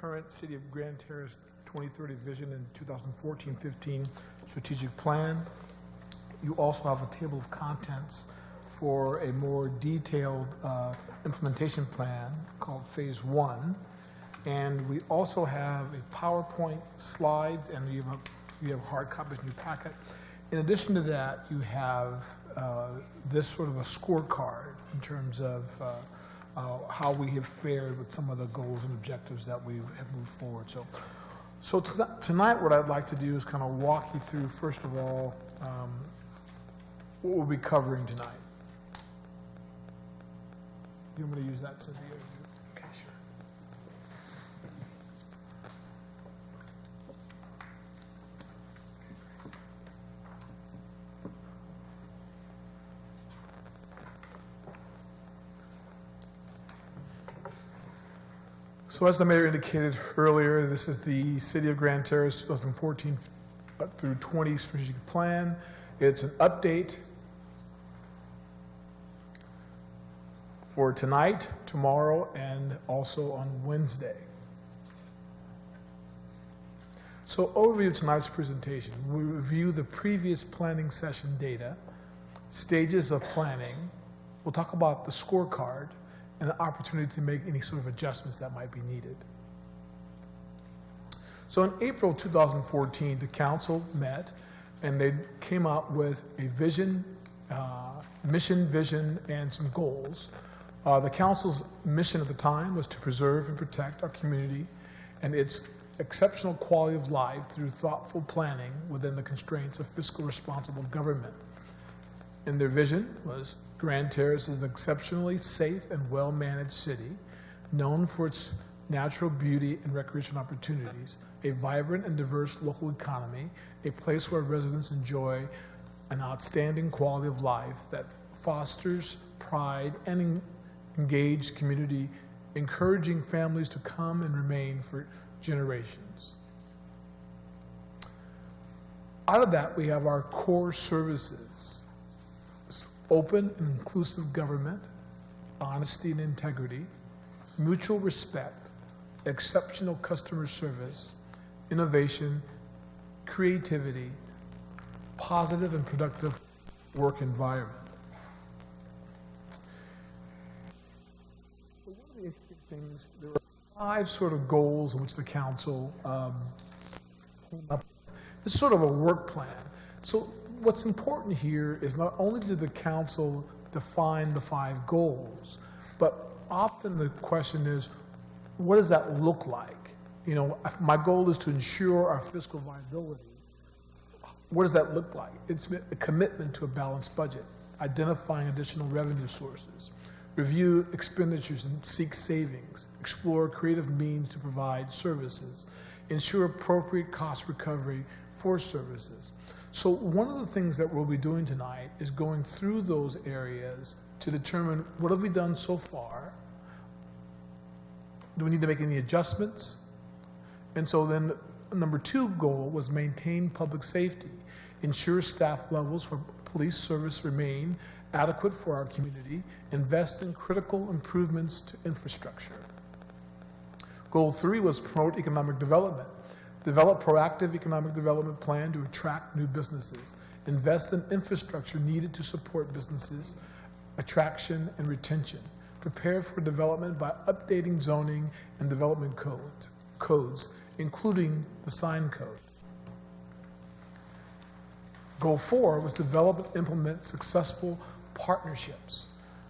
current City of Grand Terrace 2030 vision and 2014-15 strategic plan. You also have a table of contents for a more detailed implementation plan called Phase 1. And we also have a PowerPoint slides, and you have hard copies in your packet. In addition to that, you have this sort of a scorecard in terms of how we have fared with some of the goals and objectives that we have moved forward. So tonight, what I'd like to do is kind of walk you through, first of all, what we'll be covering tonight. You want me to use that to the okay, sure. So as the mayor indicated earlier, this is the City of Grand Terrace 2014 through 20 strategic plan. It's an update for tonight, tomorrow, and also on Wednesday. So overview of tonight's presentation. We review the previous planning session data, stages of planning. We'll talk about the scorecard and the opportunity to make any sort of adjustments that might be needed. So in April 2014, the council met and they came up with a vision, mission, vision, and some goals. The council's mission at the time was to preserve and protect our community and its exceptional quality of life through thoughtful planning within the constraints of fiscal responsible government. And their vision was Grand Terrace is an exceptionally safe and well-managed city, known for its natural beauty and recreation opportunities, a vibrant and diverse local economy, a place where residents enjoy an outstanding quality of life that fosters pride and engaged community, encouraging families to come and remain for generations. Out of that, we have our core services: open and inclusive government, honesty and integrity, mutual respect, exceptional customer service, innovation, creativity, positive and productive work environment. So one of the interesting things, there are 5 sort of goals in which the council came up with. This is sort of a work plan. So what's important here is not only did the council define the 5 goals, but often the question is, what does that look like? You know, my goal is to ensure our fiscal viability. What does that look like? It's a commitment to a balanced budget, identifying additional revenue sources, review expenditures and seek savings, explore creative means to provide services, ensure appropriate cost recovery for services. So one of the things that we'll be doing tonight is going through those areas to determine what have we done so far. Do we need to make any adjustments? And so then number 2 goal was maintain public safety, ensure staff levels for police service remain adequate for our community, invest in critical improvements to infrastructure. Goal 3 was promote economic development, develop proactive economic development plan to attract new businesses, invest in infrastructure needed to support businesses, attraction and retention, prepare for development by updating zoning and development codes, including the sign code. Goal 4 was develop and implement successful partnerships,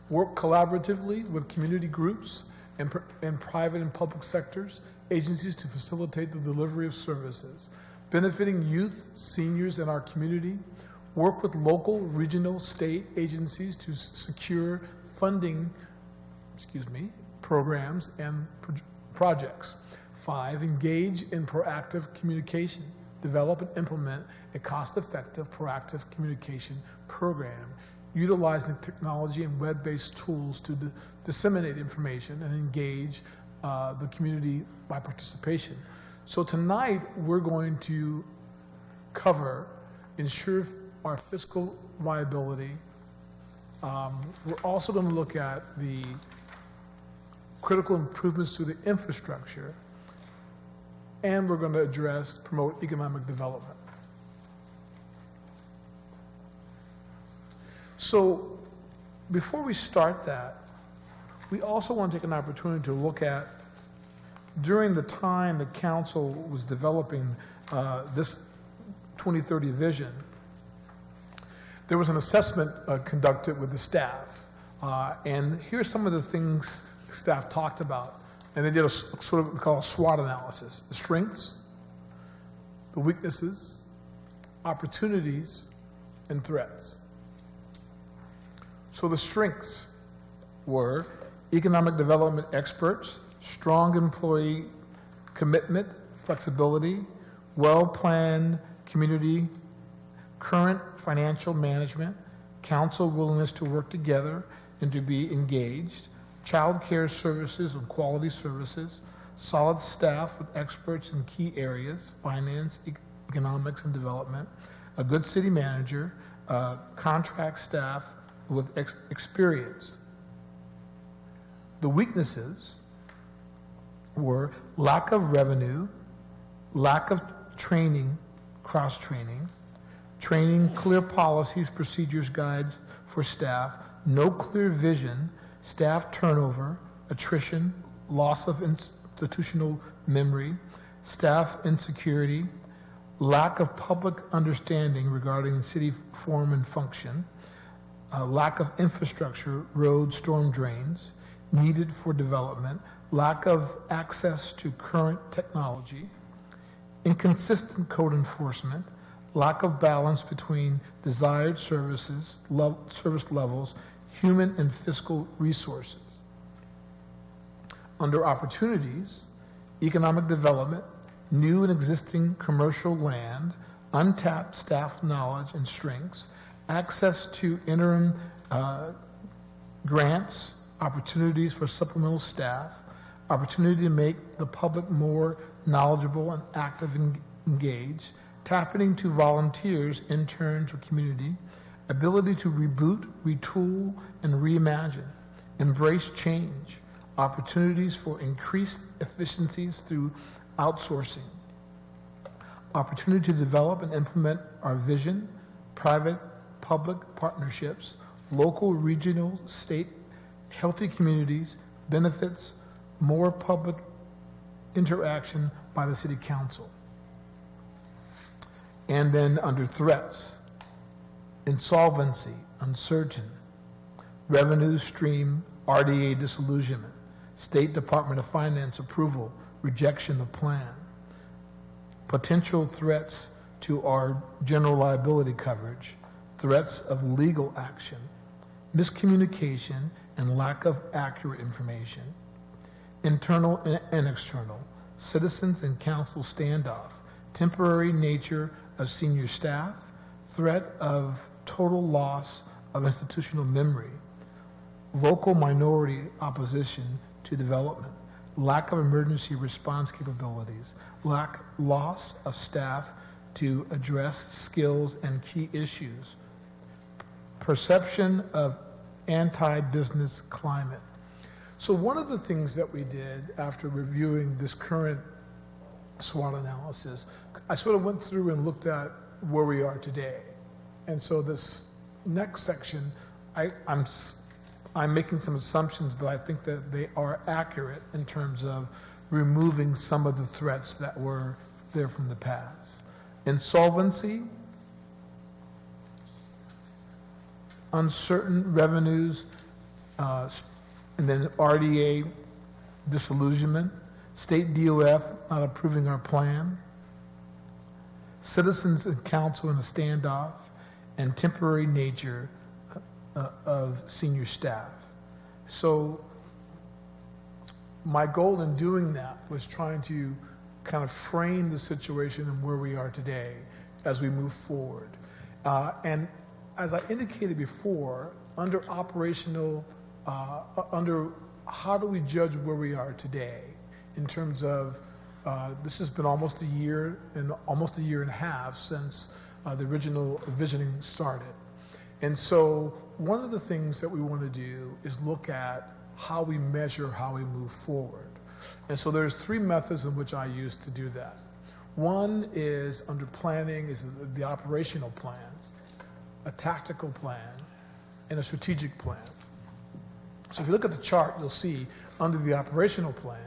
work collaboratively with community groups and private and public sectors, agencies to facilitate the delivery of services, benefiting youth, seniors in our community, work with local, regional, state agencies to secure funding, programs and projects. 5, engage in proactive communication. Develop and implement a cost-effective proactive communication program, utilizing technology and web-based tools to disseminate information and engage the community by participation. So tonight, we're going to cover ensure our fiscal viability. We're also going to look at the critical improvements to the infrastructure. and we're going to promote economic development. So before we start that, we also want to take an opportunity to look at, during the time the council was developing this 2030 vision, there was an assessment conducted with the staff. And here's some of the things staff talked about. And they did a sort of called a SWOT analysis: the strengths, the weaknesses, opportunities, and threats. So the strengths were economic development experts, strong employee commitment, flexibility, well-planned community, current financial management, council willingness to work together and to be engaged, child care services and quality services, solid staff with experts in key areas, finance, economics, and development, a good city manager, contract staff with experience. The weaknesses were lack of revenue, lack of training, cross-training, training, clear policies, procedures, guides for staff, no clear vision, staff turnover, attrition, loss of institutional memory, staff insecurity, lack of public understanding regarding city form and function, lack of infrastructure, roads, storm drains, needed for development, lack of access to current technology, inconsistent code enforcement, lack of balance between desired service levels, human and fiscal resources. Under opportunities, economic development, new and existing commercial land, untapped staff knowledge and strengths, access to interim grants, opportunities for supplemental staff, opportunity to make the public more knowledgeable and active and engaged, tapping into volunteers, interns, or community, ability to reboot, retool, and reimagine, embrace change, opportunities for increased efficiencies through outsourcing, opportunity to develop and implement our vision, private-public partnerships, local, regional, state, healthy communities, benefits, more public interaction by the city council. And then under threats, insolvency, uncertain, revenue stream, RDA disillusionment, State Department of Finance approval, rejection of plan, potential threats to our general liability coverage, threats of legal action, miscommunication and lack of accurate information, internal and external, citizens and council standoff, temporary nature of senior staff, threat of total loss of institutional memory, vocal minority opposition to development, lack of emergency response capabilities, loss of staff to address skills and key issues, perception of anti-business climate. So one of the things that we did after reviewing this current SWOT analysis, I sort of went through and looked at where we are today. And so this next section, I'm making some assumptions, but I think that they are accurate in terms of removing some of the threats that were there from the past. Insolvency, uncertain revenues, and then RDA disillusionment, state DOF not approving our plan, citizens and council in a standoff, and temporary nature of senior staff. So my goal in doing that was trying to kind of frame the situation and where we are today as we move forward. And as I indicated before, under operational, under how do we judge where we are today in terms of, this has been almost a year and a half since the original visioning started. And so one of the things that we want to do is look at how we measure how we move forward. And so there's three methods in which I use to do that. One is under planning is the operational plan, a tactical plan, and a strategic plan. So if you look at the chart, you'll see under the operational plan,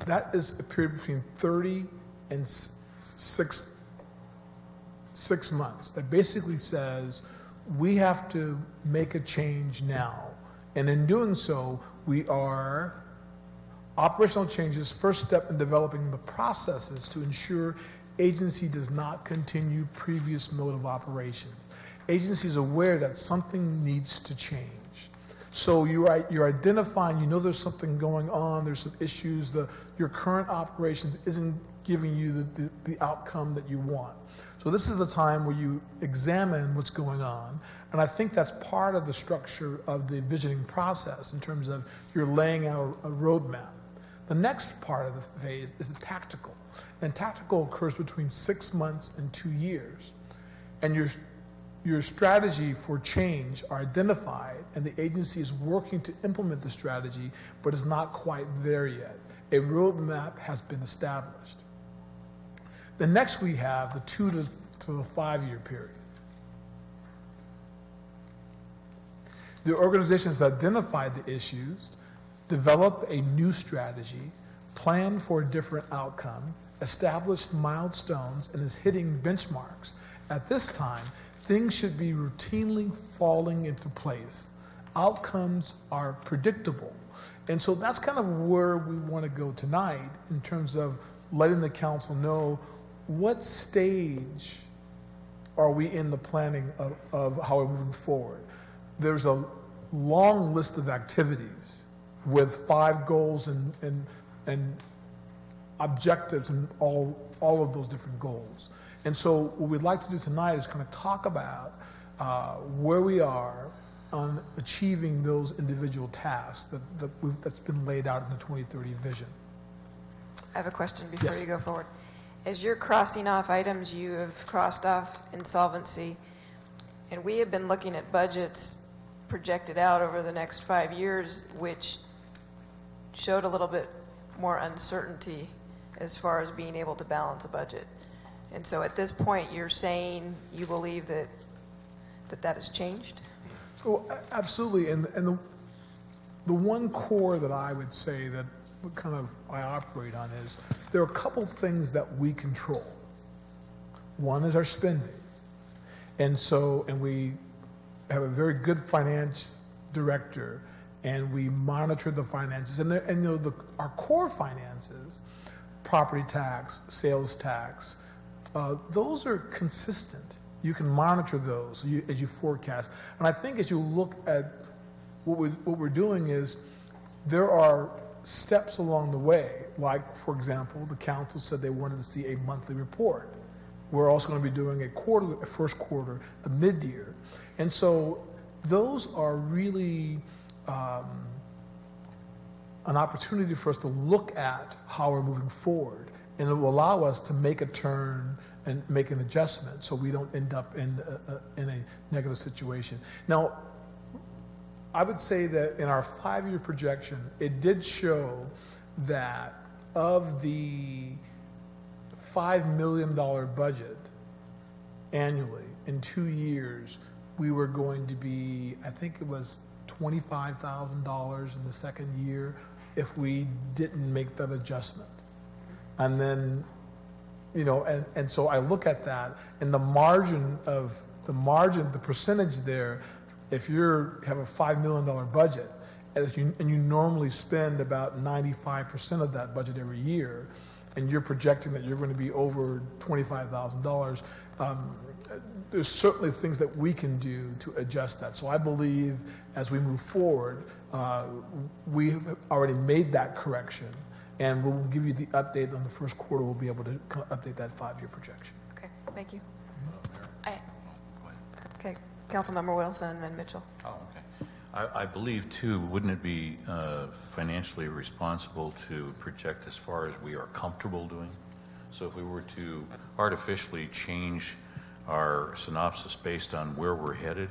that is a period between 30 and 6 months. That basically says we have to make a change now. And in doing so, we are operational changes, first step in developing the processes to ensure agency does not continue previous mode of operations. Agency is aware that something needs to change. So you're identifying, you know there's something going on, there's some issues, your current operations isn't giving you the outcome that you want. So this is the time where you examine what's going on, and I think that's part of the structure of the visioning process in terms of you're laying out a roadmap. The next part of the phase is the tactical, and tactical occurs between 6 months and 2 years, and your strategy for change are identified, and the agency is working to implement the strategy, but is not quite there yet. A roadmap has been established. Then next we have the 2 to the 5 year period. The organizations that identified the issues developed a new strategy, planned for a different outcome, established milestones, and is hitting benchmarks. At this time, things should be routinely falling into place. Outcomes are predictable. And so that's kind of where we want to go tonight in terms of letting the council know what stage are we in the planning of how we're moving forward. There's a long list of activities with 5 goals and objectives and all of those different goals. And so what we'd like to do tonight is kind of talk about where we are on achieving those individual tasks that's been laid out in the 2030 vision. I have a question before Yes. you go forward. As you're crossing off items, you have crossed off insolvency, and we have been looking at budgets projected out over the next 5 years, which showed a little bit more uncertainty as far as being able to balance a budget. And so at this point, you're saying you believe that has changed? So absolutely, and the one core that I would say that kind of I operate on is there are a couple things that we control. One is our spending, and we have a very good finance director, and we monitor the finances, and our core finances, property tax, sales tax, those are consistent. You can monitor those as you forecast. And I think as you look at what we're doing is there are steps along the way. Like, for example, the council said they wanted to see a monthly report. We're also going to be doing a first quarter, a mid-year. And so those are really an opportunity for us to look at how we're moving forward. And it will allow us to make a turn and make an adjustment so we don't end up in a negative situation. Now, I would say that in our 5-year projection, it did show that of the $5 million budget annually in 2 years, we were going to be, I think it was $25,000 in the second year if we didn't make that adjustment. And then, and so I look at that, and the percentage there, if you have a $5 million budget, and you normally spend about 95% of that budget every year, and you're projecting that you're going to be over $25,000, there's certainly things that we can do to adjust that. So I believe as we move forward, we have already made that correction, and we'll give you the update on the first quarter. We'll be able to update that 5-year projection. Okay, thank you. Okay, Councilmember Wilson and then Mitchell. Oh, okay. I believe, too, wouldn't it be financially responsible to project as far as we are comfortable doing? So if we were to artificially change our synopsis based on where we're headed,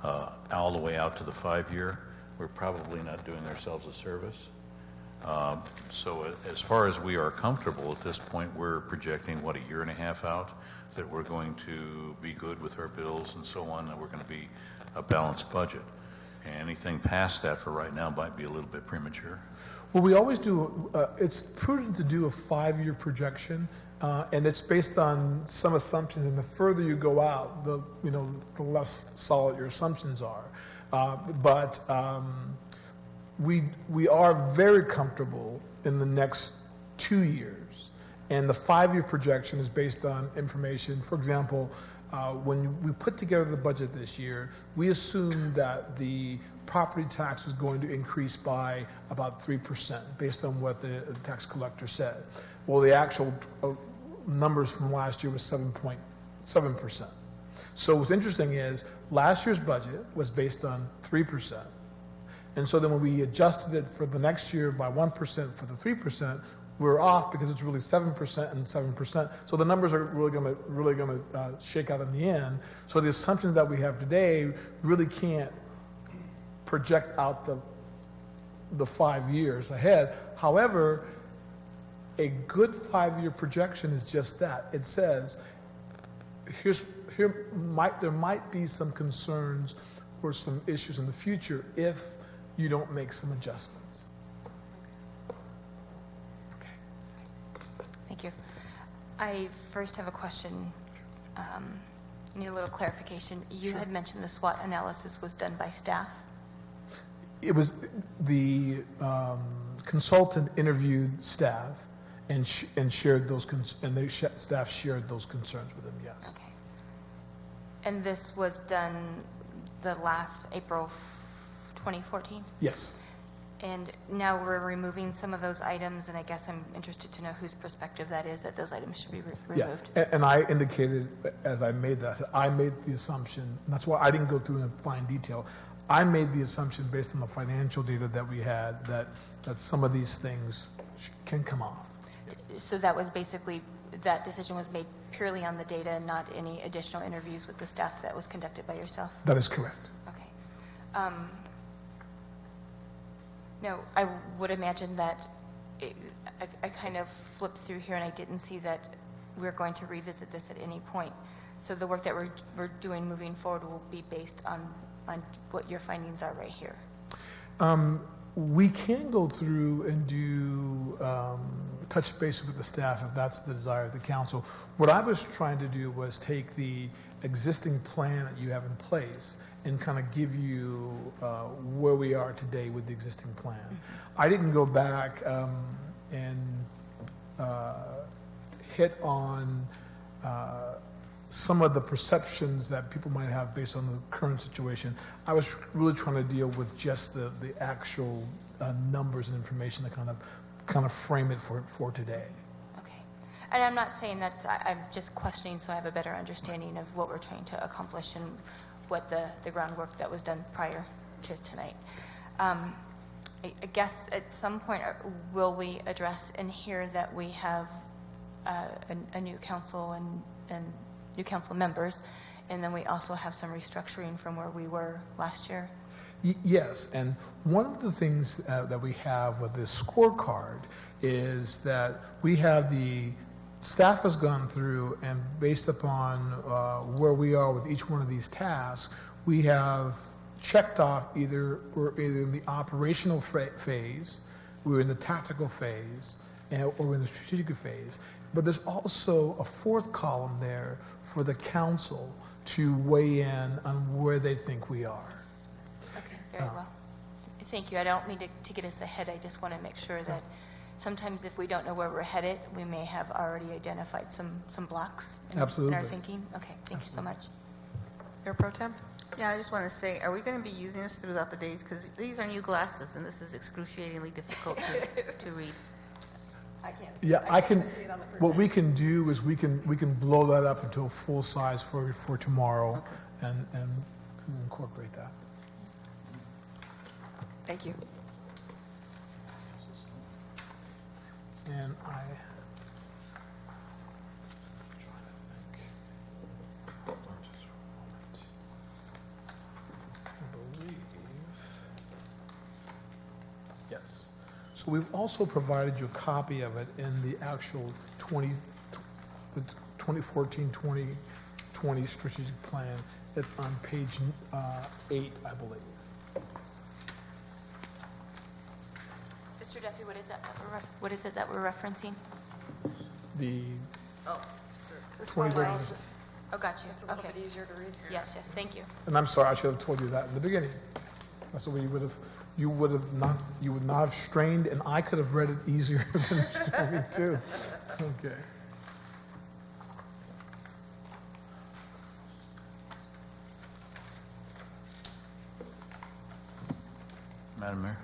all the way out to the 5-year, we're probably not doing ourselves a service. So as far as we are comfortable at this point, we're projecting, what, a year and a half out, that we're going to be good with our bills and so on, and we're going to be a balanced budget. Anything past that for right now might be a little bit premature. Well, we always do, it's prudent to do a 5-year projection, and it's based on some assumptions, and the further you go out, the less solid your assumptions are. But we are very comfortable in the next 2 years, and the 5-year projection is based on information. For example, when we put together the budget this year, we assumed that the property tax was going to increase by about 3% based on what the tax collector said. Well, the actual numbers from last year was 7.7%. So what's interesting is last year's budget was based on 3%. And so then when we adjusted it for the next year by 1% for the 3%, we're off because it's really 7% and 7%. So the numbers are really going to shake out in the end. So the assumptions that we have today really can't project out the 5 years ahead. However, a good 5-year projection is just that. It says, there might be some concerns or some issues in the future if you don't make some adjustments. Thank you. I first have a question. Need a little clarification. You had mentioned the SWOT analysis was done by staff. It was the consultant interviewed staff and shared those staff shared those concerns with them. Yes. Okay. And this was done the last April 2014? Yes. And now we're removing some of those items, and I guess I'm interested to know whose perspective that is, that those items should be removed. Yeah. And I indicated as I made that, I said I made the assumption, and that's why I didn't go through in fine detail. I made the assumption based on the financial data that we had that some of these things can come off. So that was basically, that decision was made purely on the data and not any additional interviews with the staff that was conducted by yourself? That is correct. Okay. No, I would imagine that I kind of flipped through here and I didn't see that we're going to revisit this at any point. So the work that we're doing moving forward will be based on what your findings are right here. We can go through and do touch base with the staff if that's the desire of the council. What I was trying to do was take the existing plan that you have in place and kind of give you where we are today with the existing plan. Mm-hmm. I didn't go back and hit on some of the perceptions that people might have based on the current situation. I was really trying to deal with just the actual numbers and information to kind of frame it for today. Okay. And I'm not saying that, I'm just questioning so I have a better understanding of what we're trying to accomplish and what the groundwork that was done prior to tonight. I guess at some point, will we address in here that we have a new council and new council members, and then we also have some restructuring from where we were last year? Yes, and one of the things that we have with this scorecard is that we have the staff has gone through, and based upon where we are with each one of these tasks, we have checked off either in the operational phase, we're in the tactical phase, or we're in the strategic phase. But there's also a fourth column there for the council to weigh in on where they think we are. Okay, very well. Thank you. I don't mean to get us ahead. I just want to make sure that sometimes if we don't know where we're headed, we may have already identified some blocks in our thinking. Okay, thank you so much. Mayor Pro Tem? Yeah, I just want to say, are we going to be using this throughout the days? Because these are new glasses, and this is excruciatingly difficult to read. I can't see. Yeah, I can. See it on the What we can do is we can blow that up into a full size for tomorrow, Okay. and incorporate that. Thank you. And So we've also provided you a copy of it in the actual the 2014-2020 strategic plan. It's on page 8, I believe. Mr. Duffy, what is that? What is it that we're referencing? The This one 2030 was, vision. Oh, got you. it's a little Okay. bit easier to read. Yes, yes, thank you. And I'm sorry, I should have told you that in the beginning. That's what you would not have strained, and I could have read it easier than straining too. Okay. Madam Mayor?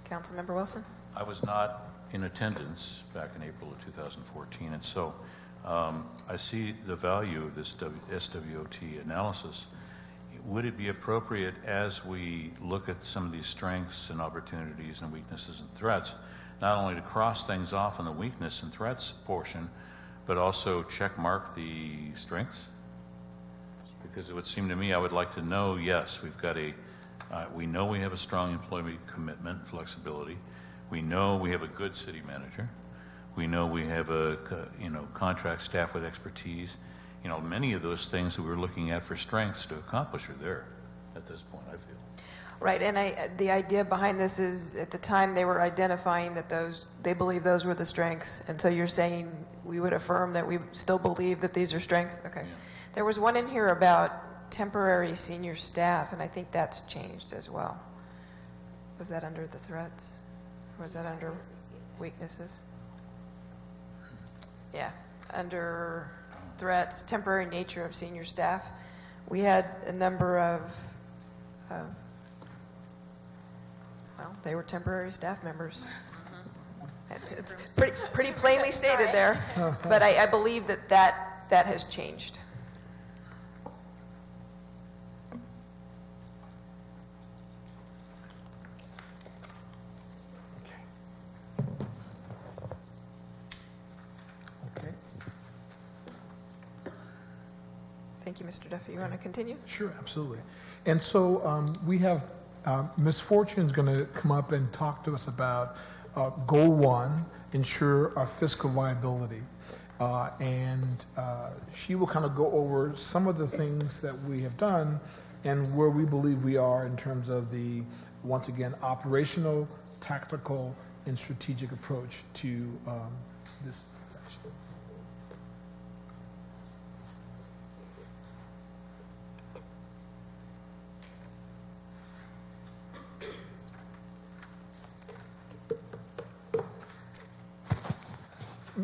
Councilmember Wilson? I was not in attendance back in April of 2014, and so I see the value of this SWOT analysis. Would it be appropriate, as we look at some of these strengths and opportunities and weaknesses and threats, not only to cross things off on the weakness and threats portion, but also check mark the strengths? Because it would seem to me, I would like to know, yes, we know we have a strong employee commitment, flexibility. We know we have a good city manager. We know we have a contract staff with expertise. Many of those things that we're looking at for strengths to accomplish are there at this point, I feel. Right, and the idea behind this is, at the time, they were identifying that they believe those were the strengths, and so you're saying we would affirm that we still believe that these are strengths? Okay. Yeah. There was one in here about temporary senior staff, and I think that's changed as well. Was that under the threats? Or was that under weaknesses? Yeah, under threats, temporary nature of senior staff. We had a number of, they were temporary staff members. It's pretty plainly stated there, but I believe that has changed. Okay. Thank you, Mr. Duffy. You want to continue? Sure, absolutely. And so we have Ms. Fortune's going to come up and talk to us about Goal 1, ensure our fiscal viability. And she will kind of go over some of the things that we have done and where we believe we are in terms of the, once again, operational, tactical, and strategic approach to this section.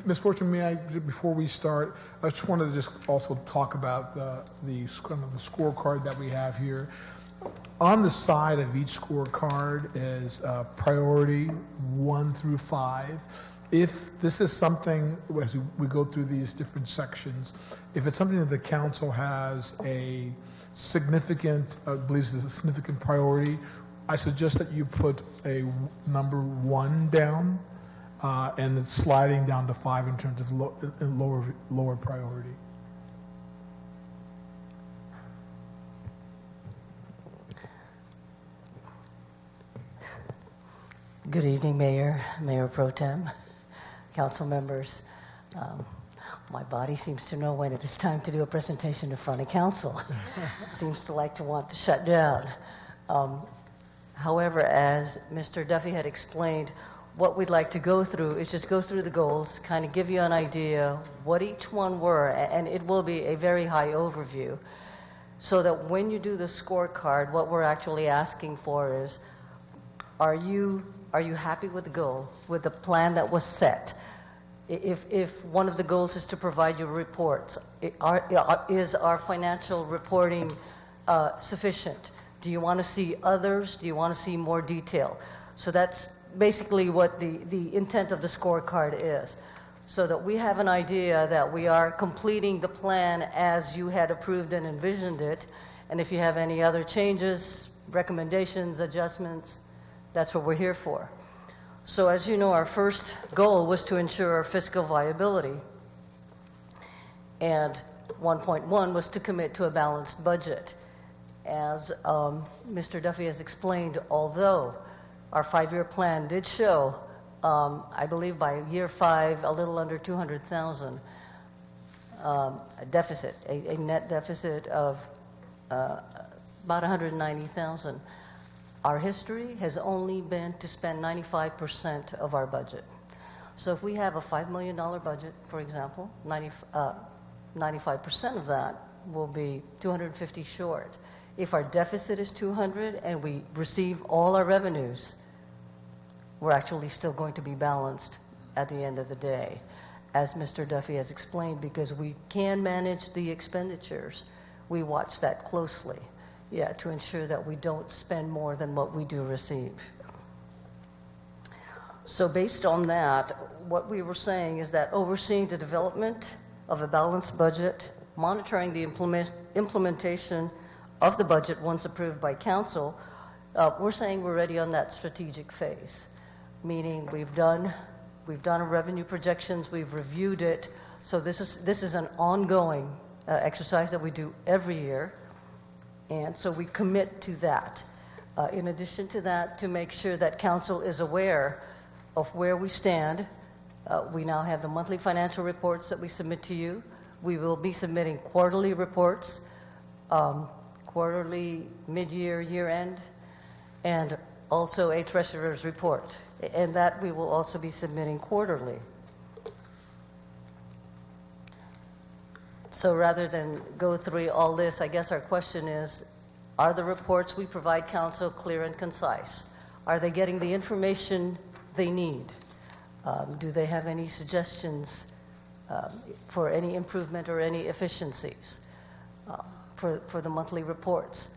Ms. Fortune, may I, before we start, I just wanted to just also talk about the scorecard that we have here. On the side of each scorecard is priority 1 through 5. If this is something, as we go through these different sections, if it's something that the council has a significant, believes is a significant priority, I suggest that you put a number 1 down, and it's sliding down to 5 in terms of lower priority. Good evening, Mayor, Mayor Pro Tem, council members. My body seems to know when it is time to do a presentation in front of council. It seems to like to want to shut down. However, as Mr. Duffy had explained, what we'd like to go through is just go through the goals, kind of give you an idea what each one were, and it will be a very high overview, so that when you do the scorecard, what we're actually asking for is, are you happy with the goal, with the plan that was set? If one of the goals is to provide you reports, is our financial reporting sufficient? Do you want to see others? Do you want to see more detail? So that's basically what the intent of the scorecard is, so that we have an idea that we are completing the plan as you had approved and envisioned it, and if you have any other changes, recommendations, adjustments, that's what we're here for. So as you know, our first goal was to ensure our fiscal viability, and 1.1 was to commit to a balanced budget. As Mr. Duffy has explained, although our 5-year plan did show, I believe by year 5, a little under 200,000 a deficit, a net deficit of about 190,000. Our history has only been to spend 95% of our budget. So if we have a $5 million budget, for example, 95% of that will be 250 short. If our deficit is 200 and we receive all our revenues, we're actually still going to be balanced at the end of the day, as Mr. Duffy has explained, because we can manage the expenditures. We watch that closely, to ensure that we don't spend more than what we do receive. So based on that, what we were saying is that overseeing the development of a balanced budget, monitoring the implementation of the budget once approved by council, we're saying we're ready on that strategic phase, meaning we've done our revenue projections, we've reviewed it. So this is an ongoing exercise that we do every year, and so we commit to that. In addition to that, to make sure that council is aware of where we stand, we now have the monthly financial reports that we submit to you. We will be submitting quarterly reports, quarterly, mid-year, year-end, and also a treasurer's report, and that we will also be submitting quarterly. So rather than go through all this, I guess our question is, are the reports we provide council clear and concise? Are they getting the information they need? Do they have any suggestions for any improvement or any efficiencies for the monthly reports?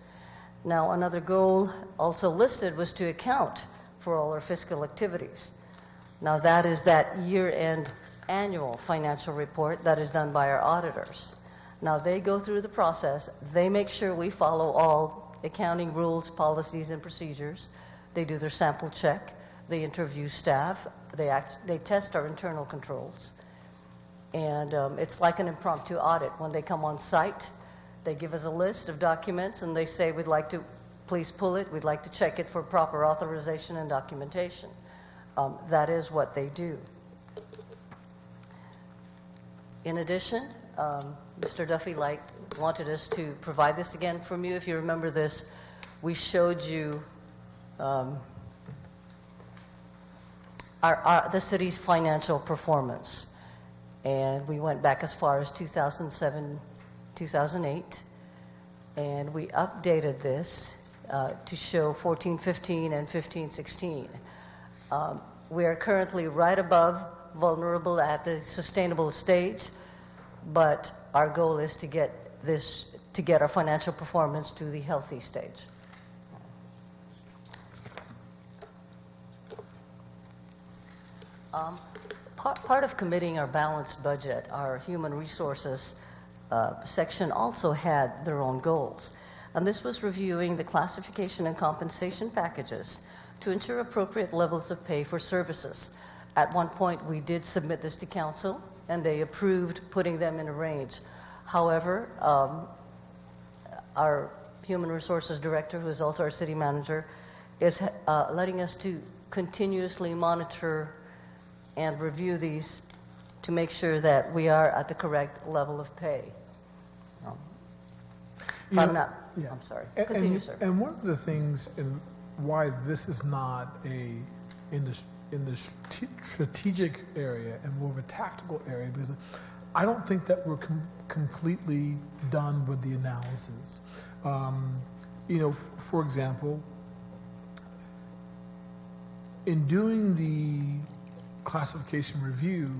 Now, another goal also listed was to account for all our fiscal activities. Now, that is that year-end annual financial report that is done by our auditors. Now, they go through the process. They make sure we follow all accounting rules, policies, and procedures. They do their sample check. They interview staff. They test our internal controls. And it's like an impromptu audit. When they come on site, they give us a list of documents, and they say, we'd like to please pull it. We'd like to check it for proper authorization and documentation. That is what they do. In addition, Mr. Duffy wanted us to provide this again from you. If you remember this, we showed you the city's financial performance. And we went back as far as 2007, 2008, and we updated this to show 14-15 and 15-16. We are currently right above vulnerable at the sustainable stage, but our goal is to get our financial performance to the healthy stage. Part of committing our balanced budget, our human resources section also had their own goals. And this was reviewing the classification and compensation packages to ensure appropriate levels of pay for services. At one point, we did submit this to council, and they approved putting them in a range. However, our human resources director, who is also our city manager, is letting us to continuously monitor and review these to make sure that we are at the correct level of pay. I'm sorry. Continue, sir. And one of the things in why this is not in the strategic area and more of a tactical area, because I don't think that we're completely done with the analysis. For example, in doing the classification review,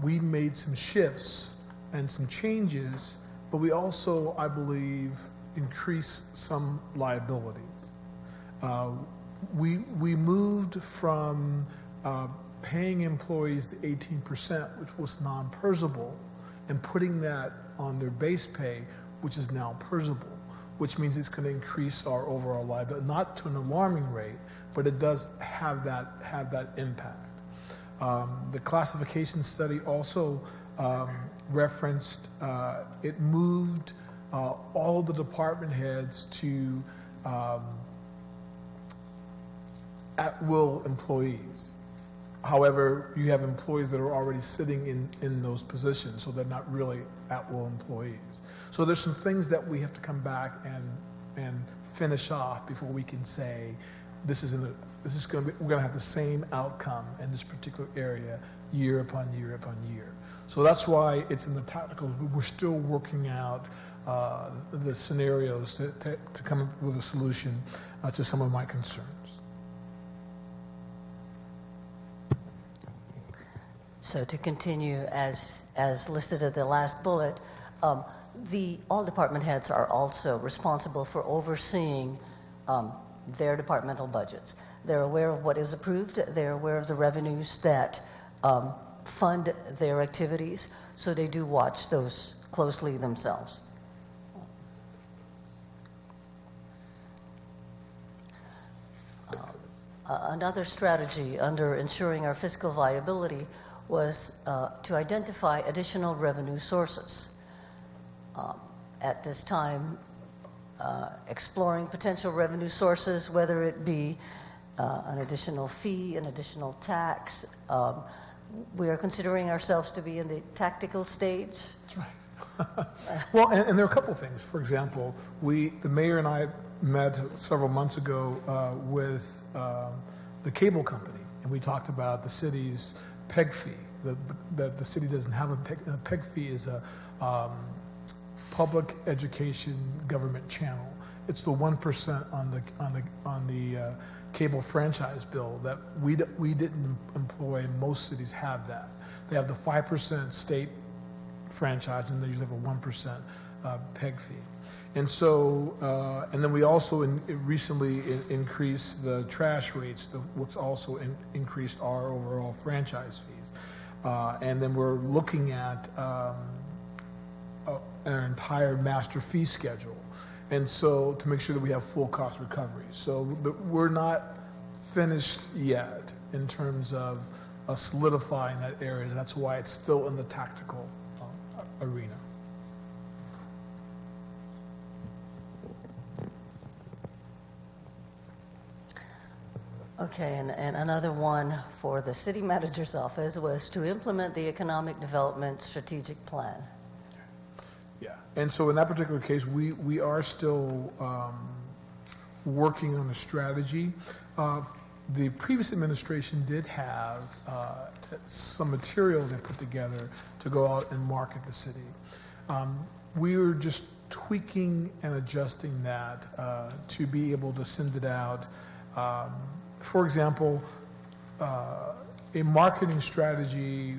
we made some shifts and some changes, but we also, I believe, increased some liabilities. We moved from paying employees the 18%, which was non-PERSable, and putting that on their base pay, which is now PERSable, which means it's going to increase our overall liability, not to an alarming rate, but it does have that impact. The classification study also referenced, it moved all the department heads to at-will employees. However, you have employees that are already sitting in those positions, so they're not really at-will employees. So there's some things that we have to come back and finish off before we can say, we're going to have the same outcome in this particular area year upon year upon year. So that's why it's in the tactical. We're still working out the scenarios to come up with a solution to some of my concerns. So to continue, as listed at the last bullet, all department heads are also responsible for overseeing their departmental budgets. They're aware of what is approved. They're aware of the revenues that fund their activities, so they do watch those closely themselves. Another strategy under ensuring our fiscal viability was to identify additional revenue sources. At this time, exploring potential revenue sources, whether it be an additional fee, an additional tax. We are considering ourselves to be in the tactical stage. That's right. Well, and there are a couple things. For example, the mayor and I met several months ago with the cable company, and we talked about the city's PEG fee. That the city doesn't have a PEG. A PEG fee is a public education government channel. It's the 1% on the cable franchise bill that we didn't employ. Most cities have that. They have the 5% state franchise, and they usually have a 1% PEG fee. And so, and then we also recently increased the trash rates, what's also increased our overall franchise fees. And then we're looking at an entire master fee schedule. And so to make sure that we have full cost recovery. So we're not finished yet in terms of solidifying that area. That's why it's still in the tactical arena. Okay, and another one for the city manager's office was to implement the economic development strategic plan. Yeah, and so in that particular case, we are still working on a strategy. The previous administration did have some material they put together to go out and market the city. We were just tweaking and adjusting that to be able to send it out. For example, a marketing strategy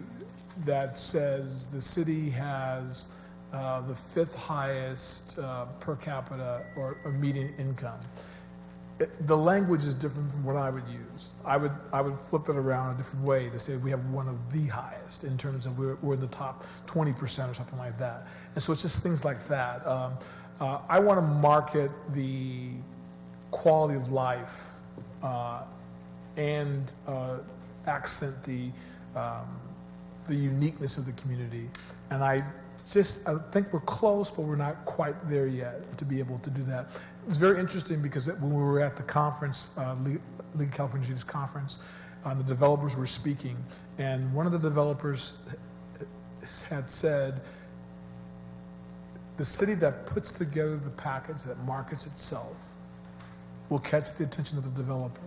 that says the city has the 5th highest per capita or median income. The language is different from what I would use. I would flip it around a different way to say we have one of the highest in terms of we're in the top 20% or something like that. And so it's just things like that. I want to market the quality of life and accent the uniqueness of the community. And I think we're close, but we're not quite there yet to be able to do that. It's very interesting because when we were at the conference, League of California Cities Conference, the developers were speaking, and one of the developers had said, the city that puts together the package that markets itself will catch the attention of the developer.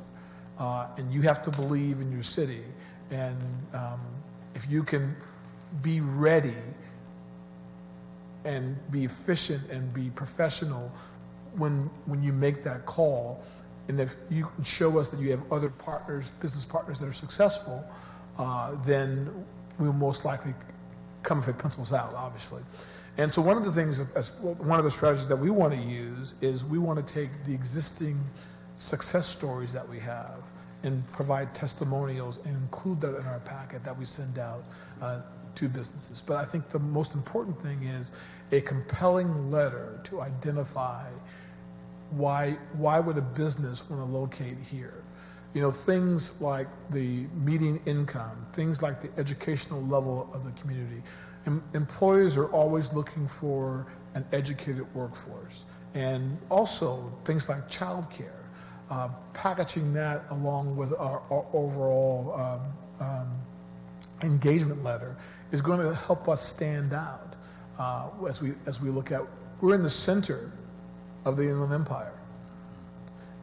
And you have to believe in your city. And if you can be ready and be efficient and be professional when you make that call, and if you can show us that you have other partners, business partners that are successful, then we'll most likely come if it pencils out, obviously. And so one of the things, one of the strategies that we want to use is we want to take the existing success stories that we have and provide testimonials and include that in our packet that we send out to businesses. But I think the most important thing is a compelling letter to identify why would a business want to locate here. You know, things like the median income, things like the educational level of the community. Employers are always looking for an educated workforce. And also things like childcare. packaging that along with our overall engagement letter is going to help us stand out as we look at, we're in the center of the Inland Empire.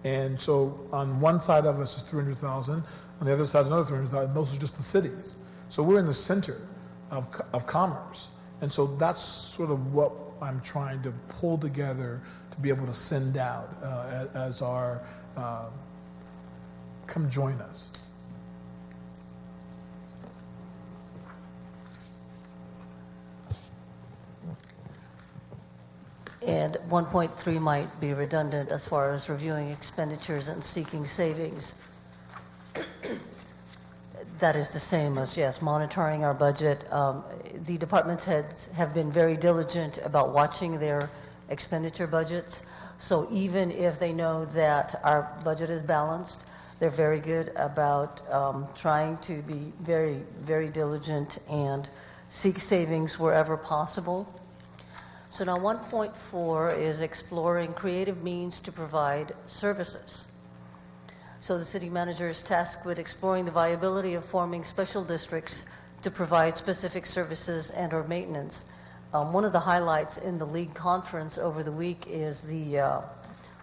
And so on one side of us is 300,000, on the other side is another 300,000, those are just the cities. So we're in the center of commerce. And so that's sort of what I'm trying to pull together to be able to send out as our, come join us. And 1.3 might be redundant as far as reviewing expenditures and seeking savings. That is the same as, yes, monitoring our budget. The department heads have been very diligent about watching their expenditure budgets. So even if they know that our budget is balanced, they're very good about trying to be very, very diligent and seek savings wherever possible. So now 1.4 is exploring creative means to provide services. So the city manager is tasked with exploring the viability of forming special districts to provide specific services and or maintenance. One of the highlights in the league conference over the week is the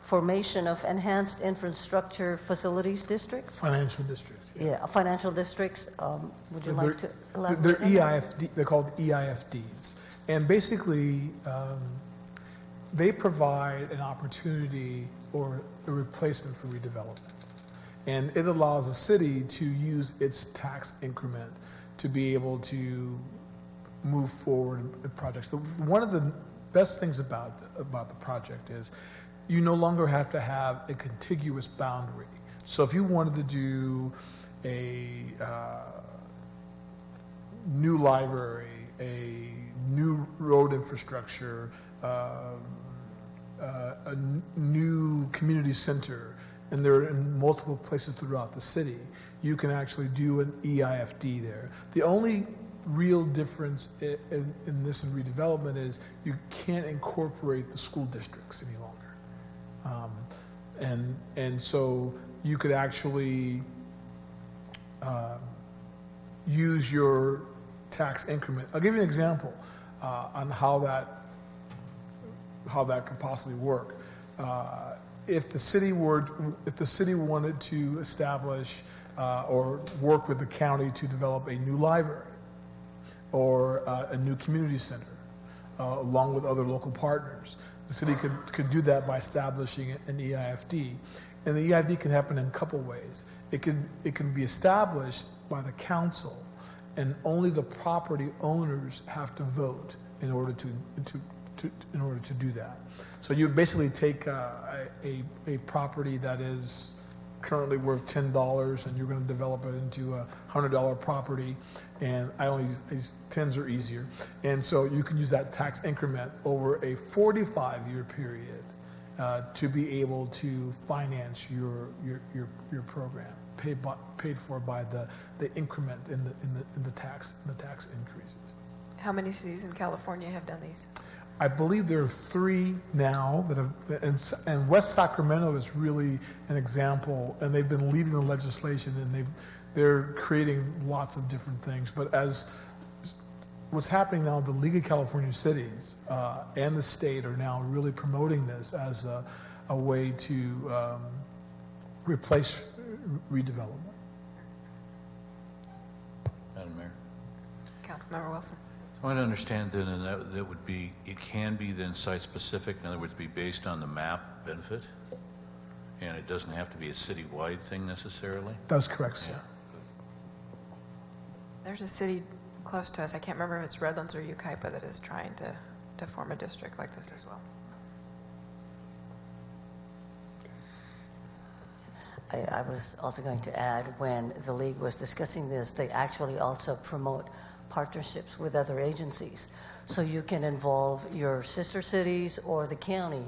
formation of enhanced infrastructure facilities districts. Financial districts. Yeah, financial districts. Would you like to elaborate? They're on that? EIFD, they're called EIFDs. And basically, they provide an opportunity or a replacement for redevelopment. And it allows a city to use its tax increment to be able to move forward in projects. So one of the best things about the project is you no longer have to have a contiguous boundary. So if you wanted to do a new library, a new road infrastructure, a new community center, and they're in multiple places throughout the city, you can actually do an EIFD there. The only real difference in this and redevelopment is you can't incorporate the school districts any longer. And so you could actually use your tax increment. I'll give you an example on how that could possibly work. If the city wanted to establish or work with the county to develop a new library or a new community center, along with other local partners, the city could do that by establishing an EIFD. And the EIFD can happen in a couple ways. It can be established by the council, and only the property owners have to vote in order to do that. So you basically take a property that is currently worth $10 and you're going to develop it into a $100 property, and I only use tens are easier. And so you can use that tax increment over a 45-year period to be able to finance your program, paid for by the increment in the tax increases. How many cities in California have done these? I believe there are 3 now that have, and West Sacramento is really an example, and they've been leading the legislation, and they're creating lots of different things. But as what's happening now, the League of California Cities and the state are now really promoting this as a way to replace redevelopment. Madam Mayor. Councilmember Wilson. I want to understand then, and that would be, it can be then site-specific, in other words, be based on the map benefit, and it doesn't have to be a city-wide thing necessarily? That's correct, sir. There's a city close to us, I can't remember if it's Redlands or Yucaipa, that is trying to form a district like this as well. I was also going to add, when the league was discussing this, they actually also promote partnerships with other agencies. So you can involve your sister cities or the county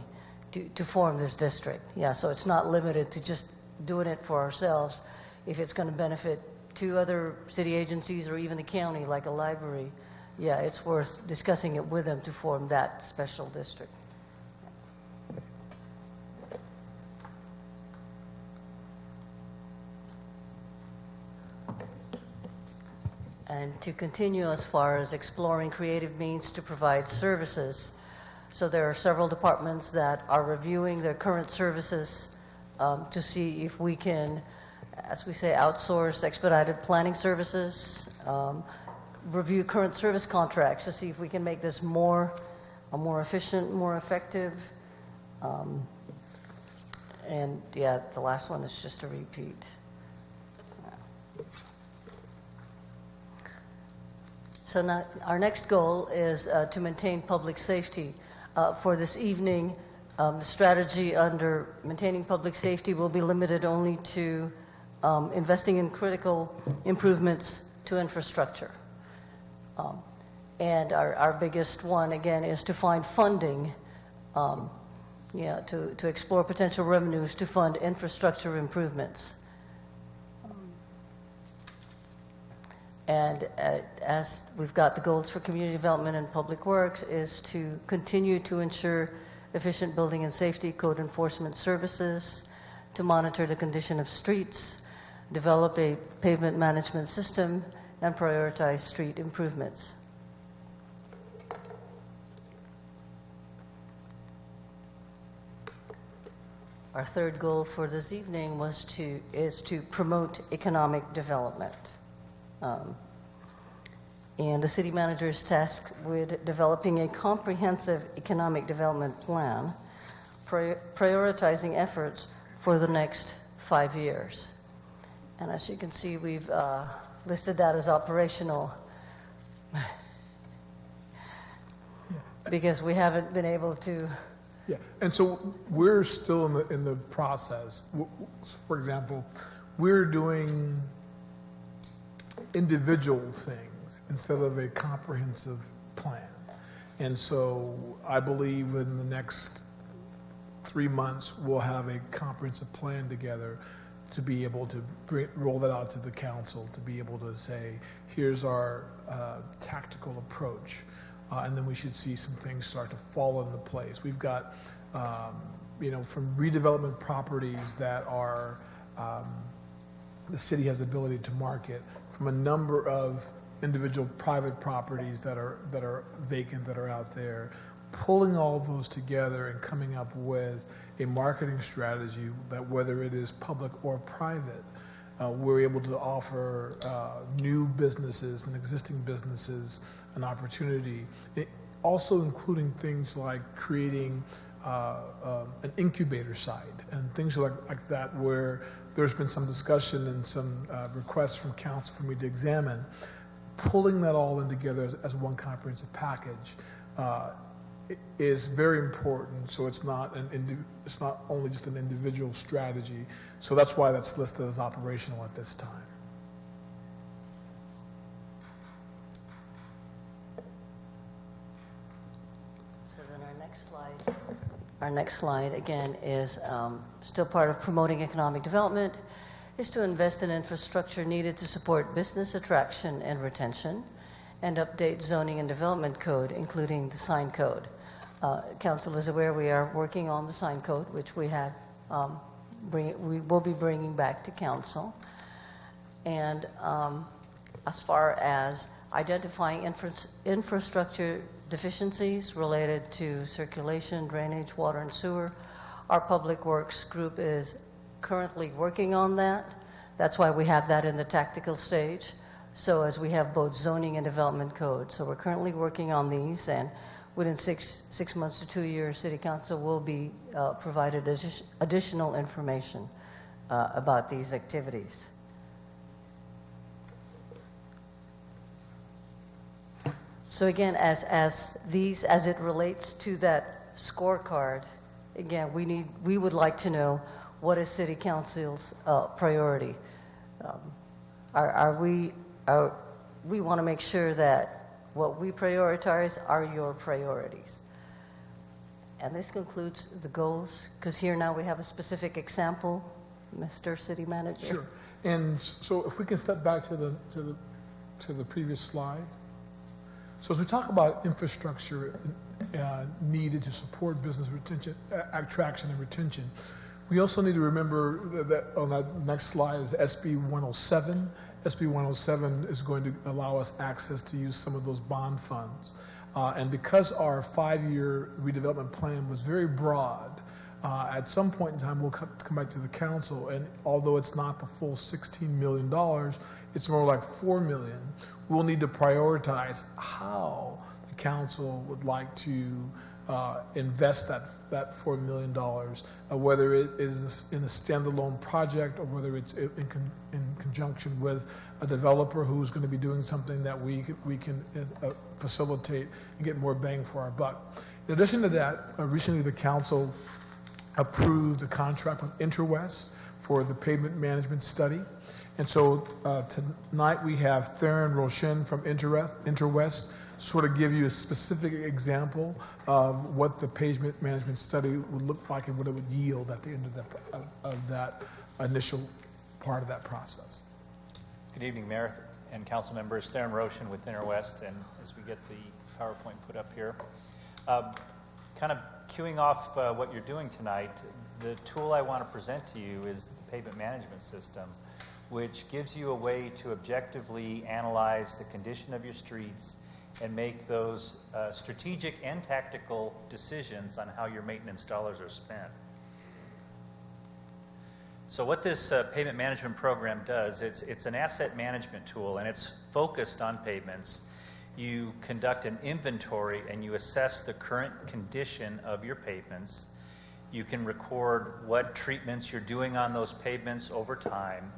to form this district. Yeah, so it's not limited to just doing it for ourselves. If it's going to benefit 2 other city agencies or even the county, like a library, yeah, it's worth discussing it with them to form that special district. and to continue as far as exploring creative means to provide services. So there are several departments that are reviewing their current services to see if we can, as we say, outsource expedited planning services, review current service contracts to see if we can make this more efficient, more effective. And yeah, the last one is just a repeat. So now, our next goal is to maintain public safety. For this evening, the strategy under maintaining public safety will be limited only to investing in critical improvements to infrastructure. And our biggest one, again, is to find funding, to explore potential revenues to fund infrastructure improvements. And as we've got the goals for community development and public works is to continue to ensure efficient building and safety code enforcement services, to monitor the condition of streets, develop a pavement management system, and prioritize street improvements. Our third goal for this evening is to promote economic development. And the city manager is tasked with developing a comprehensive economic development plan, prioritizing efforts for the next 5 years. And as you can see, we've listed that as operational because we haven't been able to. Yeah, and so we're still in the process. For example, we're doing individual things instead of a comprehensive plan. And so I believe in the next 3 months, we'll have a comprehensive plan together to be able to roll that out to the council, to be able to say, here's our tactical approach. And then we should see some things start to fall into place. We've got, from redevelopment properties that are, the city has the ability to market, from a number of individual private properties that are vacant, that are out there, pulling all of those together and coming up with a marketing strategy that whether it is public or private, we're able to offer new businesses and existing businesses an opportunity. Also including things like creating an incubator site and things like that, where there's been some discussion and some requests from council for me to examine. Pulling that all in together as one comprehensive package is very important. So it's not only just an individual strategy. So that's why that's listed as operational at this time. So then our next slide again is still part of promoting economic development, is to invest in infrastructure needed to support business attraction and retention, and update zoning and development code, including the sign code. Council is aware we are working on the sign code, which we will be bringing back to council. And as far as identifying infrastructure deficiencies related to circulation, drainage, water, and sewer, our public works group is currently working on that. That's why we have that in the tactical stage. So as we have both zoning and development code. So we're currently working on these, and within six months to 2 years, City Council will be provided additional information about these activities. So again, as it relates to that scorecard, again, we would like to know what is City Council's priority. We want to make sure that what we prioritize are your priorities. And this concludes the goals, because here now we have a specific example, Mr. City Manager. Sure. And so if we can step back to the previous slide. So as we talk about infrastructure needed to support business attraction and retention, we also need to remember that on that next slide is SB 107 SB 107 is going to allow us access to use some of those bond funds. And because our 5-year redevelopment plan was very broad, at some point in time, we'll come back to the council, and although it's not the full $16 million, it's more like $4 million. We'll need to prioritize how the council would like to invest that $4 million, whether it is in a standalone project or whether it's in conjunction with a developer who's going to be doing something that we can facilitate and get more bang for our buck. In addition to that, recently the council approved a contract with Interwest for the pavement management study. And so tonight we have Theron Roshin from Interwest sort of give you a specific example of what the pavement management study would look like and what it would yield at the end of that initial part of that process. Good evening, Mayor and council members. Theron Roshin with Interwest, and as we get the PowerPoint put up here, kind of queuing off what you're doing tonight, the tool I want to present to you is the pavement management system, which gives you a way to objectively analyze the condition of your streets and make those strategic and tactical decisions on how your maintenance dollars are spent. So what this pavement management program does, it's an asset management tool, and it's focused on pavements. You conduct an inventory and you assess the current condition of your pavements. You can record what treatments you're doing on those pavements over time,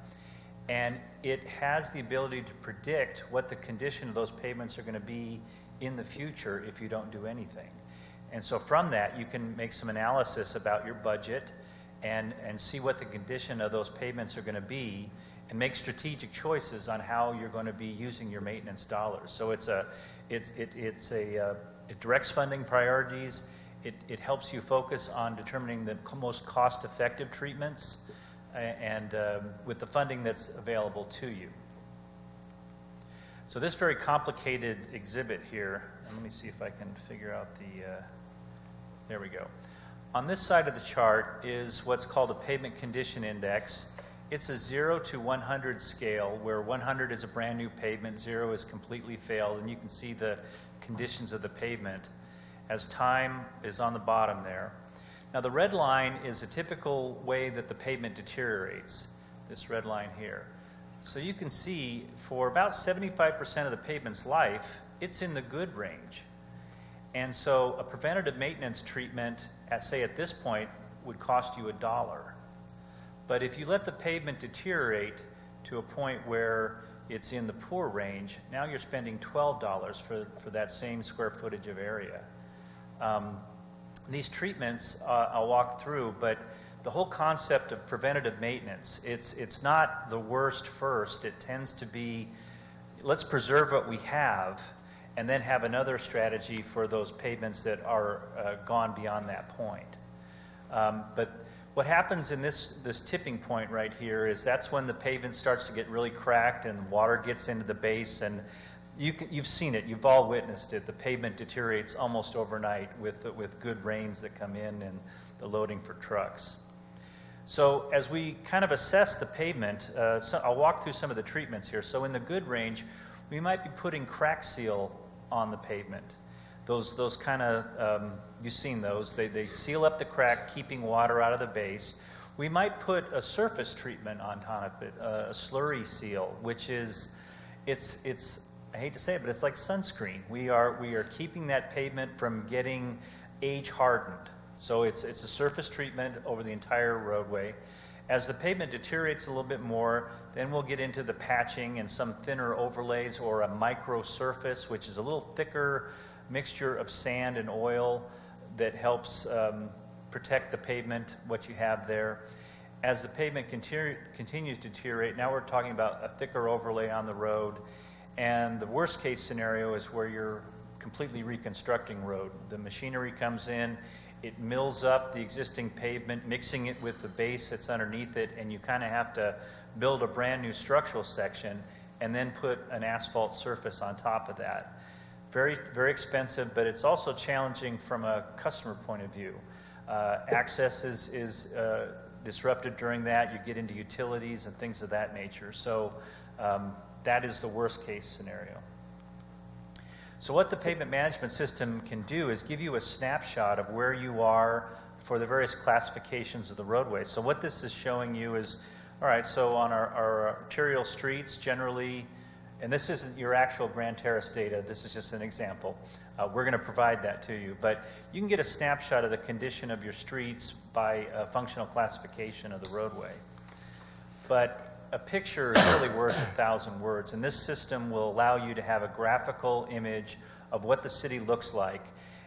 and it has the ability to predict what the condition of those pavements are going to be in the future if you don't do anything. And so from that, you can make some analysis about your budget and see what the condition of those pavements are going to be and make strategic choices on how you're going to be using your maintenance dollars. So it directs funding priorities. It helps you focus on determining the most cost-effective treatments and with the funding that's available to you. So this very complicated exhibit here, and let me see if I can figure out there we go. On this side of the chart is what's called a pavement condition index. It's a 0 to 100 scale, where 100 is a brand new pavement, 0 is completely failed, and you can see the conditions of the pavement as time is on the bottom there. Now the red line is a typical way that the pavement deteriorates, this red line here. So you can see for about 75% of the pavement's life, it's in the good range. And so a preventative maintenance treatment at this point would cost you $1. But if you let the pavement deteriorate to a point where it's in the poor range, now you're spending $12 for that same square footage of area. These treatments I'll walk through, but the whole concept of preventative maintenance, it's not the worst first. It tends to be, let's preserve what we have and then have another strategy for those pavements that are gone beyond that point. But what happens in this tipping point right here is that's when the pavement starts to get really cracked and water gets into the base, and you've seen it, you've all witnessed it. The pavement deteriorates almost overnight with good rains that come in and the loading for trucks. So as we kind of assess the pavement, I'll walk through some of the treatments here. So in the good range, we might be putting crack seal on the pavement. Those kind of, you've seen those. They seal up the crack, keeping water out of the base. We might put a surface treatment on top of it, a slurry seal, which is, it's I hate to say it, but it's like sunscreen. We are keeping that pavement from getting age hardened. So it's a surface treatment over the entire roadway. As the pavement deteriorates a little bit more, then we'll get into the patching and some thinner overlays or a micro surface, which is a little thicker mixture of sand and oil that helps protect the pavement, what you have there. As the pavement continues to deteriorate, now we're talking about a thicker overlay on the road. And the worst case scenario is where you're completely reconstructing road. The machinery comes in, it mills up the existing pavement, mixing it with the base that's underneath it, and you kind of have to build a brand new structural section and then put an asphalt surface on top of that. Very, very expensive, but it's also challenging from a customer point of view. Access is disrupted during that. You get into utilities and things of that nature. So That is the worst case scenario. So what the pavement management system can do is give you a snapshot of where you are for the various classifications of the roadway. So what this is showing you is, all right, so on our arterial streets generally, and this isn't your actual Grand Terrace data, this is just an example. We're going to provide that to you, but you can get a snapshot of the condition of your streets by functional classification of the roadway. But a picture is really worth 1,000 words, and this system will allow you to have a graphical image of what the city looks like.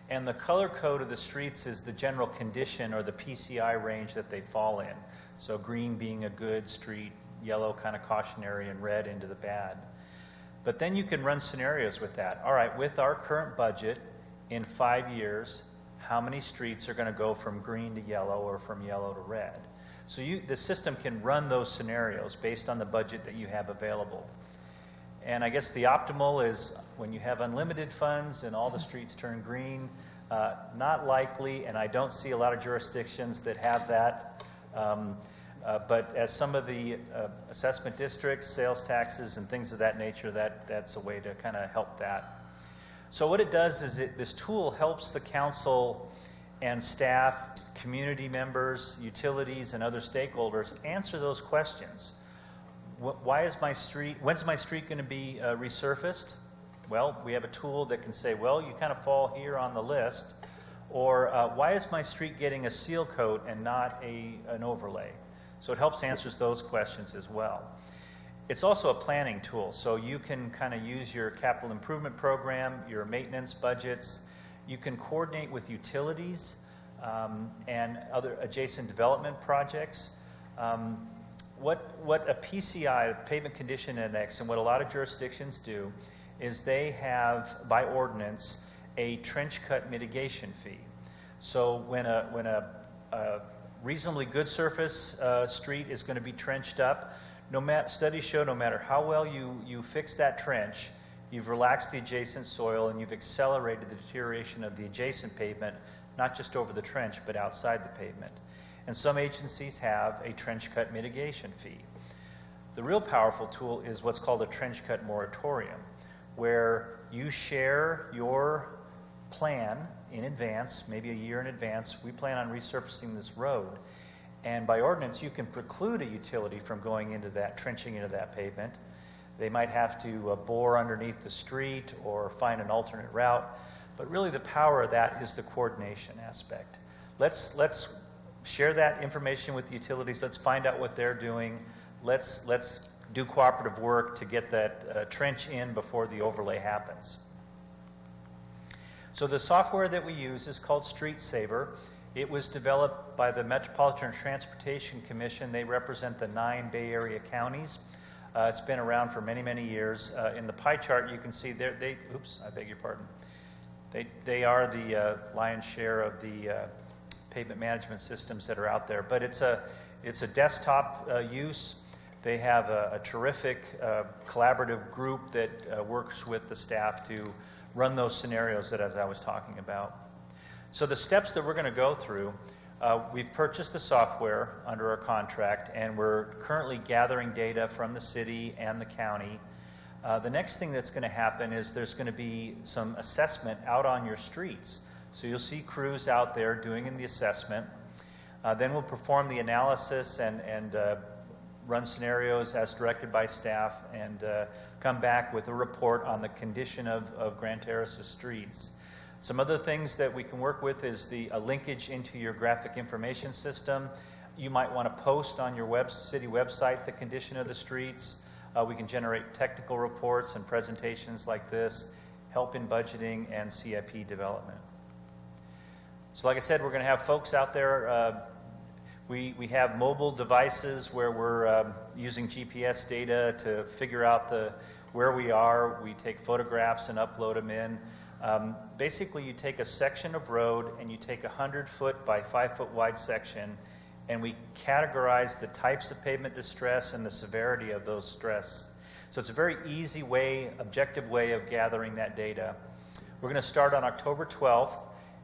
And the color code of the streets is the general condition or the PCI range that they fall in. So green being a good street, yellow kind of cautionary, and red into the bad. But then you can run scenarios with that. All right, with our current budget, in 5 years, how many streets are going to go from green to yellow or from yellow to red? So the system can run those scenarios based on the budget that you have available. And I guess the optimal is when you have unlimited funds and all the streets turn green, not likely, and I don't see a lot of jurisdictions that have that. But as some of the assessment districts, sales taxes, and things of that nature, that's a way to kind of help that. So what it does is this tool helps the council and staff, community members, utilities, and other stakeholders answer those questions. When's my street going to be resurfaced? Well, we have a tool that can say, well, you kind of fall here on the list. Or why is my street getting a seal coat and not an overlay? So it helps answer those questions as well. It's also a planning tool, so you can kind of use your capital improvement program, your maintenance budgets. You can coordinate with utilities and other adjacent development projects. What a PCI, Pavement Condition Index, and what a lot of jurisdictions do is they have, by ordinance, a trench cut mitigation fee. So when a reasonably good surface street is going to be trenched up, studies show no matter how well you fix that trench, you've relaxed the adjacent soil and you've accelerated the deterioration of the adjacent pavement, not just over the trench, but outside the pavement. And some agencies have a trench cut mitigation fee. The real powerful tool is what's called a trench cut moratorium, where you share your plan in advance, maybe a year in advance. We plan on resurfacing this road. And by ordinance, you can preclude a utility from going into that, trenching into that pavement. They might have to bore underneath the street or find an alternate route. But really the power of that is the coordination aspect. Let's share that information with the utilities. Let's find out what they're doing. Let's do cooperative work to get that trench in before the overlay happens. So the software that we use is called Street Saver. It was developed by the Metropolitan Transportation Commission. They represent the 9 Bay Area counties. It's been around for many, many years. In the pie chart, you can see oops, I beg your pardon. They are the lion's share of the pavement management systems that are out there. But it's a desktop use. They have a terrific collaborative group that works with the staff to run those scenarios as I was talking about. So the steps that we're going to go through, we've purchased the software under our contract, and we're currently gathering data from the city and the county. The next thing that's going to happen is there's going to be some assessment out on your streets. So you'll see crews out there doing the assessment. Then we'll perform the analysis and run scenarios as directed by staff and come back with a report on the condition of Grand Terrace's streets. Some other things that we can work with is a linkage into your graphic information system. You might want to post on your city website the condition of the streets. We can generate technical reports and presentations like this, help in budgeting and CIP development. So like I said, we're going to have folks out there. We have mobile devices where we're using GPS data to figure out where we are. We take photographs and upload them in. Basically, you take a section of road and you take a 100-foot by 5-foot wide section, and we categorize the types of pavement distress and the severity of those stress. So it's a very easy way, objective way of gathering that data. We're going to start on October 12th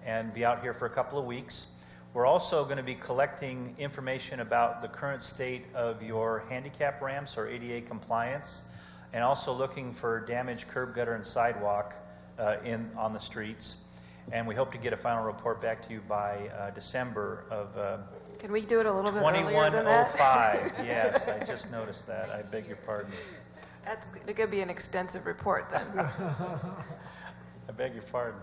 and be out here for a couple of weeks. We're also going to be collecting information about the current state of your handicap ramps or ADA compliance, and also looking for damaged curb, gutter, and sidewalk on the streets. And we hope to get a final report back to you by December of Can we do it a little bit earlier than that? 2105. Yes, I just noticed that. I beg your pardon. It could be an extensive report then. I beg your pardon.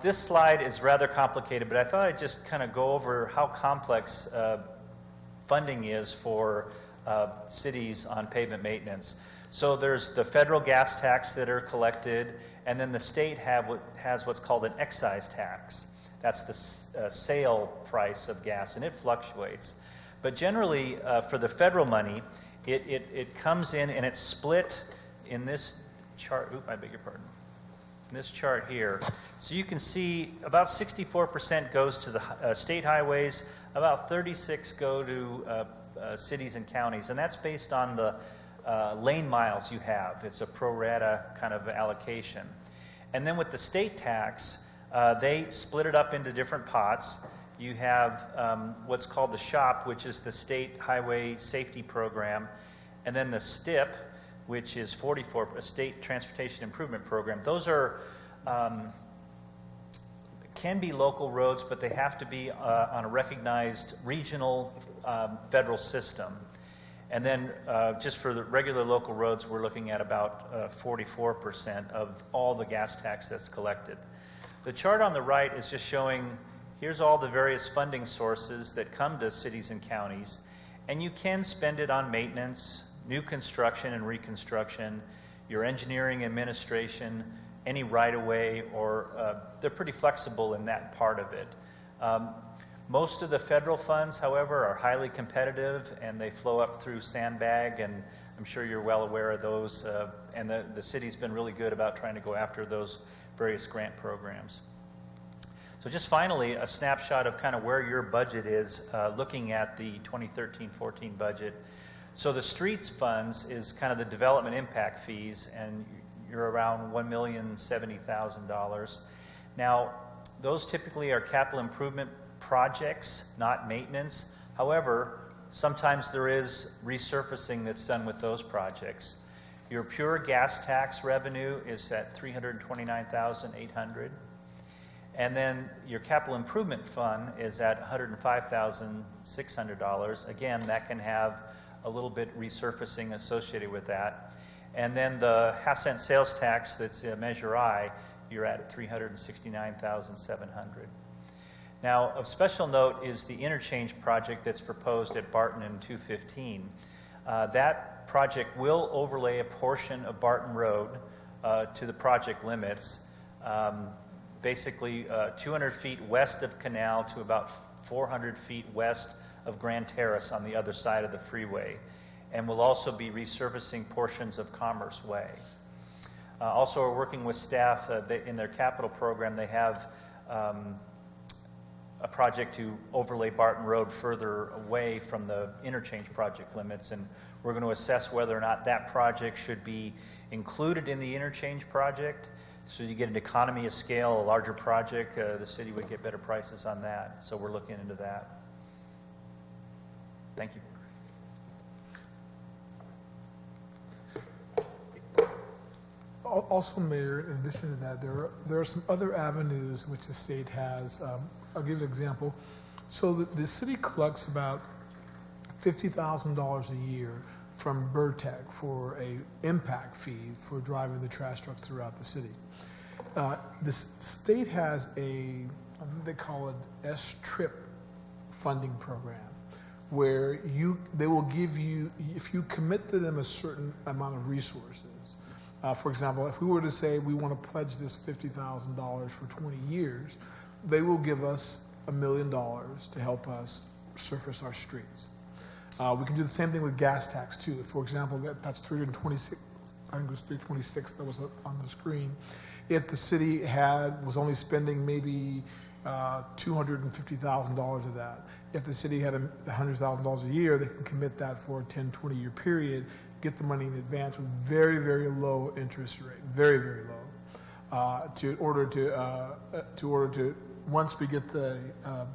This slide is rather complicated, but I thought I'd just kind of go over how complex funding is for cities on pavement maintenance. So there's the federal gas tax that are collected, and then the state has what's called an excise tax. That's the sale price of gas, and it fluctuates. But generally, for the federal money, it comes in and it's split in this chart. I beg your pardon. In this chart here. So you can see about 64% goes to the state highways, about 36% go to cities and counties, and that's based on the lane miles you have. It's a pro rata kind of allocation. And then with the state tax, they split it up into different pots. You have what's called the SHOP, which is the State Highway Safety Program, and then the STIP, which is 44, a State Transportation Improvement Program. Those are can be local roads, but they have to be on a recognized regional federal system. And then just for the regular local roads, we're looking at about 44% of all the gas tax that's collected. The chart on the right is just showing, here's all the various funding sources that come to cities and counties, and you can spend it on maintenance, new construction and reconstruction, your engineering administration, any right-of-way, or they're pretty flexible in that part of it. Most of the federal funds, however, are highly competitive, and they flow up through Sandbag, and I'm sure you're well aware of those, and the city's been really good about trying to go after those various grant programs. So just finally, a snapshot of kind of where your budget is, looking at the 2013-14 budget. So the streets funds is kind of the development impact fees, and you're around $1,070,000. Now, those typically are capital improvement projects, not maintenance. However, sometimes there is resurfacing that's done with those projects. Your pure gas tax revenue is at $329,800. And then your capital improvement fund is at $105,600. Again, that can have a little bit resurfacing associated with that. And then the half-cent sales tax that's Measure I, you're at $369,700. Now, of special note is the interchange project that's proposed at Barton and 215. That project will overlay a portion of Barton Road to the project limits, basically 200 feet west of Canal to about 400 feet west of Grand Terrace on the other side of the freeway. And we'll also be resurfacing portions of Commerce Way. Also, we're working with staff in their capital program. They have a project to overlay Barton Road further away from the interchange project limits, and we're going to assess whether or not that project should be included in the interchange project. So you get an economy of scale, a larger project, the city would get better prices on that. So we're looking into that. Thank you. Also, Mayor, in addition to that, there are some other avenues which the state has. I'll give you an example. So the city collects about $50,000 a year from Burtec for a impact fee for driving the trash trucks throughout the city. The state has I think they call it S-TRIP funding program, where they will give you, if you commit to them a certain amount of resources. For example, if we were to say we want to pledge this $50,000 for 20 years, they will give us $1 million to help us surface our streets. We can do the same thing with gas tax too. For example, that's 326. I think it was 326 that was on the screen. If the city was only spending maybe $250,000 of that, if the city had $100,000 a year, they can commit that for a 10, 20-year period, get the money in advance with very, very low interest rate, very, very low, in order to once we get the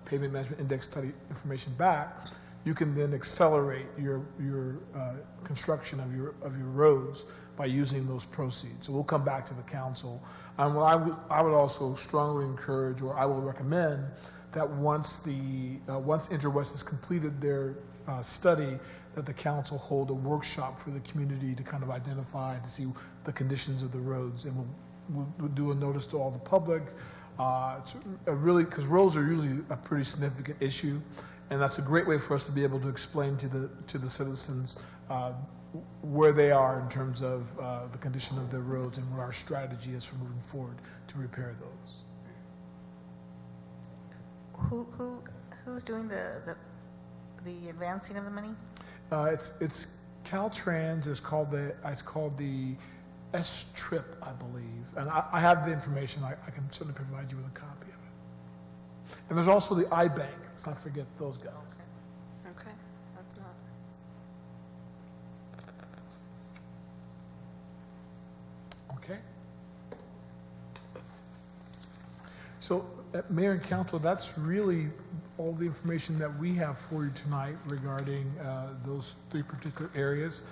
pavement management index study information back, you can then accelerate your construction of your roads by using those proceeds. So we'll come back to the council. And what I would also strongly encourage, or I will recommend, that once Interwest has completed their study, that the council hold a workshop for the community to kind of identify, to see the conditions of the roads. And we'll do a notice to all the public. It's because roads are usually a pretty significant issue. And that's a great way for us to be able to explain to the citizens where they are in terms of the condition of their roads and what our strategy is for moving forward to repair those. Who's doing the advancing of the money? It's Caltrans. It's called the S-Trip, I believe. And I have the information. I can certainly provide you with a copy of it. And there's also the iBank. Let's not forget those guys. Okay, that's not. Okay. So, Mayor and Council, that's really all the information that we have for you tonight regarding those three particular areas.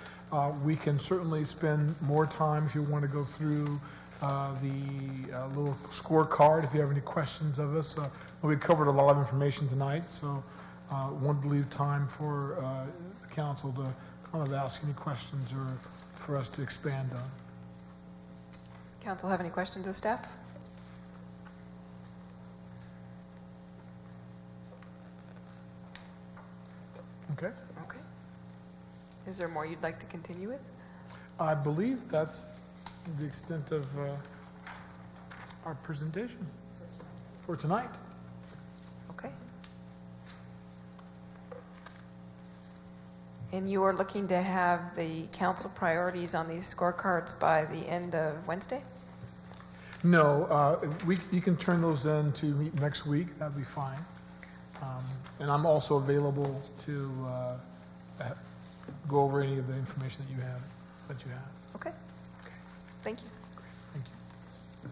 We can certainly spend more time if you want to go through the little scorecard, if you have any questions of us. We covered a lot of information tonight, so wanted to leave time for the council to kind of ask any questions or for us to expand on. Does council have any questions of staff? Okay. Okay. Is there more you'd like to continue with? I believe that's the extent of our presentation for tonight. Okay. And you are looking to have the council priorities on these scorecards by the end of Wednesday? No, you can turn those in to meet next week. That'd be fine. And I'm also available to go over any of the information that you have. Okay. Thank you. Thank you.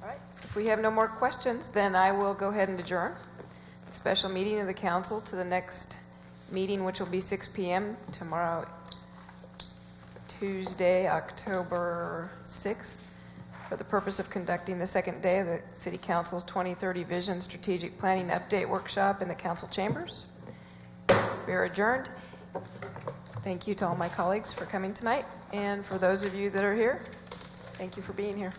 All right. If we have no more questions, then I will go ahead and adjourn the special meeting of the council to the next meeting, which will be 6 p.m. tomorrow, Tuesday, October 6th, for the purpose of conducting the second day of the City Council's 2030 Vision Strategic Planning Update Workshop in the council chambers. We are adjourned. Thank you to all my colleagues for coming tonight, and for those of you that are here, thank you for being here.